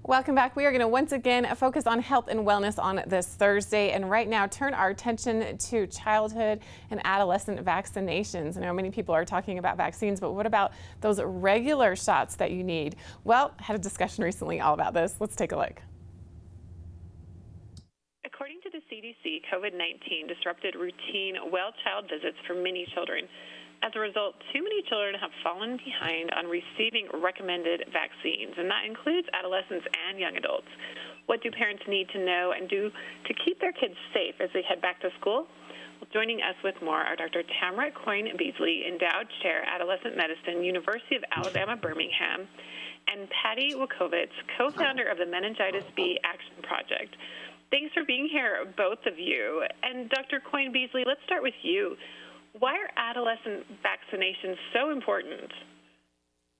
Welcome back. We are going to once again focus on health and wellness on this Thursday, and right now turn our attention to childhood and adolescent vaccinations. I know many people are talking about vaccines, but what about those regular shots that you need? Well, I had a discussion recently all about this. Let's take a look. According to the CDC, COVID-19 disrupted routine well child visits for many children. As a result, too many children have fallen behind on receiving recommended vaccines, and that includes adolescents and young adults. What do parents need to know and do to keep their kids safe as they head back to school? Well, joining us with more are Dr. Tamera Coyne-Beasley, Endowed Chair, Adolescent Medicine, University of Alabama, Birmingham, and Patti, Wukovits, co-founder of the Meningitis B Action Project. Thanks for being here, both of you. And Dr. Coyne-Beasley, let's start with you. Why are adolescent vaccinations so important?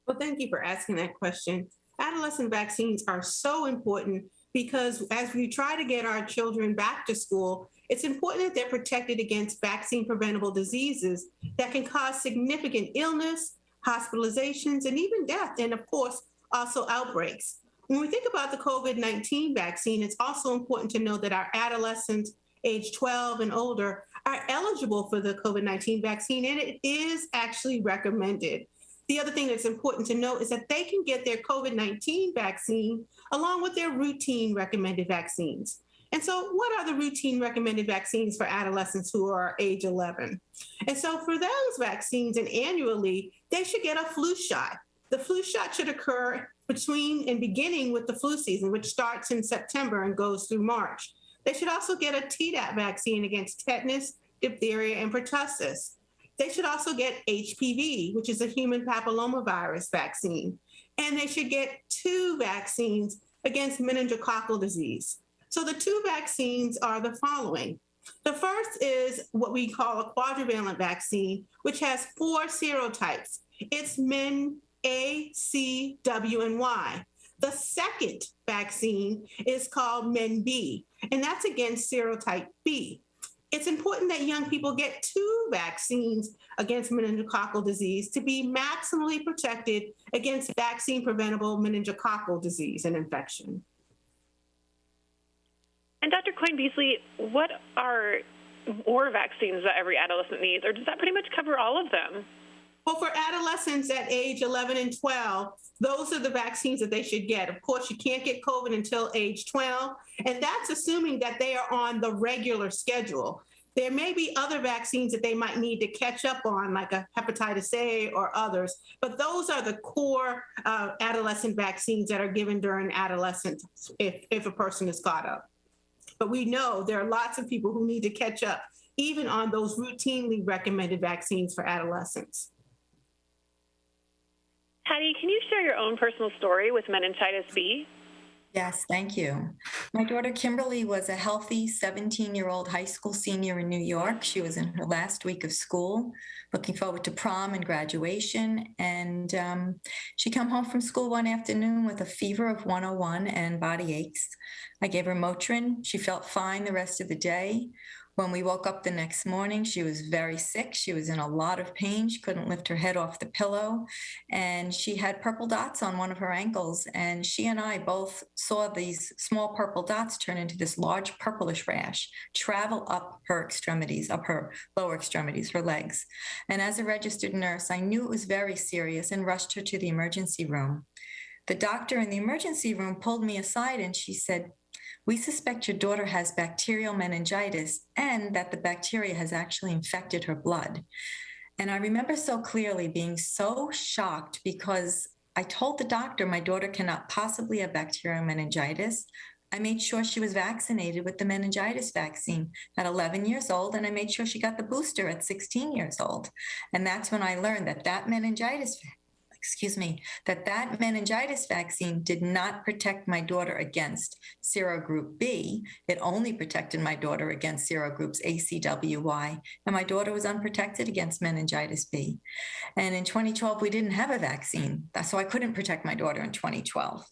Well, thank you for asking that question. Adolescent vaccines are so important because as we try to get our children back to school, it's important that they're protected against vaccine-preventable diseases that can cause significant illness, hospitalizations, and even death, and of course, also outbreaks. When we think about the COVID-19 vaccine, it's also important to know that our adolescents age 12 and older are eligible for the COVID-19 vaccine, and it is actually recommended. The other thing that's important to note is that they can get their COVID-19 vaccine along with their routine recommended vaccines. And so what are the routine recommended vaccines for adolescents who are age 11? And so for those vaccines, and annually, they should get a flu shot. The flu shot should occur between and beginning with the flu season, which starts in September and goes through March. They should also get a Tdap vaccine against tetanus, diphtheria, and pertussis. They should also get HPV, which is a human papillomavirus vaccine. And they should get 2 vaccines against meningococcal disease. So the 2 vaccines are the following. The first is what we call a quadrivalent vaccine, which has 4 serotypes. It's MenA, C, W, and Y. The second vaccine is called MenB, and that's against serotype B. It's important that young people get 2 vaccines against meningococcal disease to be maximally protected against vaccine-preventable meningococcal disease and infection. And Dr. Coyne-Beasley, what are more vaccines that every adolescent needs, or does that pretty much cover all of them? Well, for adolescents at age 11 and 12, those are the vaccines that they should get. Of course, you can't get COVID until age 12, and that's assuming that they are on the regular schedule. There may be other vaccines that they might need to catch up on, like a hepatitis A or others, but those are the core adolescent vaccines that are given during adolescence if a person is caught up. But we know there are lots of people who need to catch up, even on those routinely recommended vaccines for adolescents. Patti, can you share your own personal story with meningitis B? Yes, thank you. My daughter Kimberly was a healthy 17-year-old high school senior in New York. She was in her last week of school, looking forward to prom and graduation. And she came home from school one afternoon with a fever of 101 and body aches. I gave her Motrin. She felt fine the rest of the day. When we woke up the next morning, she was very sick. She was in a lot of pain. She couldn't lift her head off the pillow, and she had purple dots on one of her ankles. And she and I both saw these small purple dots turn into this large purplish rash, travel up her extremities, up her lower extremities, her legs. And as a registered nurse, I knew it was very serious and rushed her to the emergency room. The doctor in the emergency room pulled me aside and she said, "We suspect your daughter has bacterial meningitis and that the bacteria has actually infected her blood." And I remember so clearly being so shocked because I told the doctor my daughter cannot possibly have bacterial meningitis. I made sure she was vaccinated with the meningitis vaccine at 11 years old, and I made sure she got the booster at 16 years old. And that's when I learned that meningitis vaccine did not protect my daughter against serogroup B. It only protected my daughter against serogroups A, C, W, Y, and my daughter was unprotected against meningitis B. And in 2012, we didn't have a vaccine, so I couldn't protect my daughter in 2012.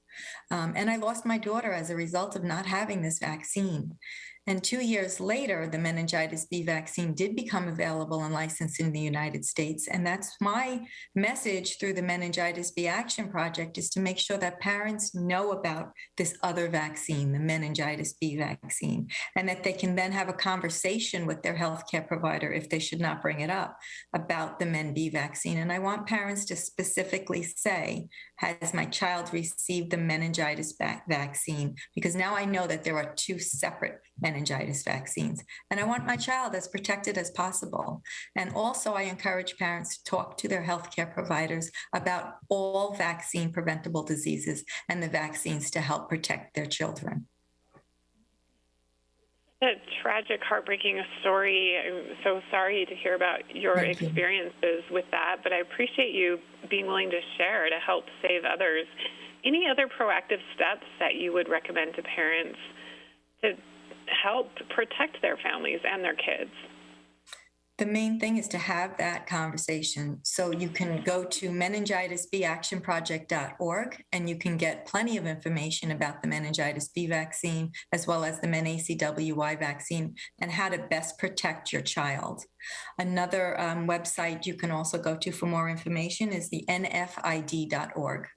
And I lost my daughter as a result of not having this vaccine. And 2 years later, the meningitis B vaccine did become available and licensed in the United States. And that's my message through the Meningitis B Action Project, is to make sure that parents know about this other vaccine, the meningitis B vaccine, and that they can then have a conversation with their healthcare provider, if they should not bring it up, about the MenB vaccine. And I want parents to specifically say, has my child received the meningitis vaccine? Because now I know that there are two separate meningitis vaccines, and I want my child as protected as possible. And also, I encourage parents to talk to their healthcare providers about all vaccine preventable diseases and the vaccines to help protect their children. A tragic, heartbreaking story. I'm so sorry to hear about your experiences with that, but I appreciate you being willing to share to help save others. Any other proactive steps that you would recommend to parents to help protect their families and their kids? The main thing is to have that conversation. So you can go to meningitisbactionproject.org, and you can get plenty of information about the meningitis B vaccine, as well as the MenACWY vaccine, and how to best protect your child. Another website you can also go to for more information is the nfid.org.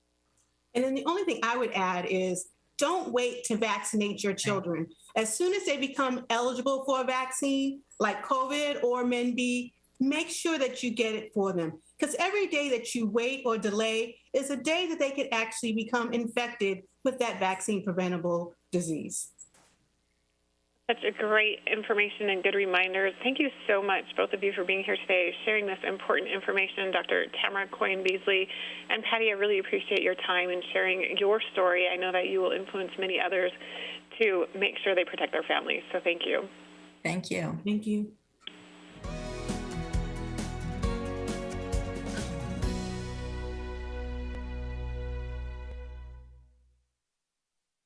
And then the only thing I would add is, don't wait to vaccinate your children. As soon as they become eligible for a vaccine, like COVID or MenB, make sure that you get it for them. Because every day that you wait or delay is a day that they could actually become infected with that vaccine preventable disease. Such a great information and good reminders. Thank you so much, both of you, for being here today, sharing this important information. Dr. Tamera Coyne-Beasley and Patti, I really appreciate your time and sharing your story. I know that you will influence many others to make sure they protect their families. So thank you. Thank you. Thank you.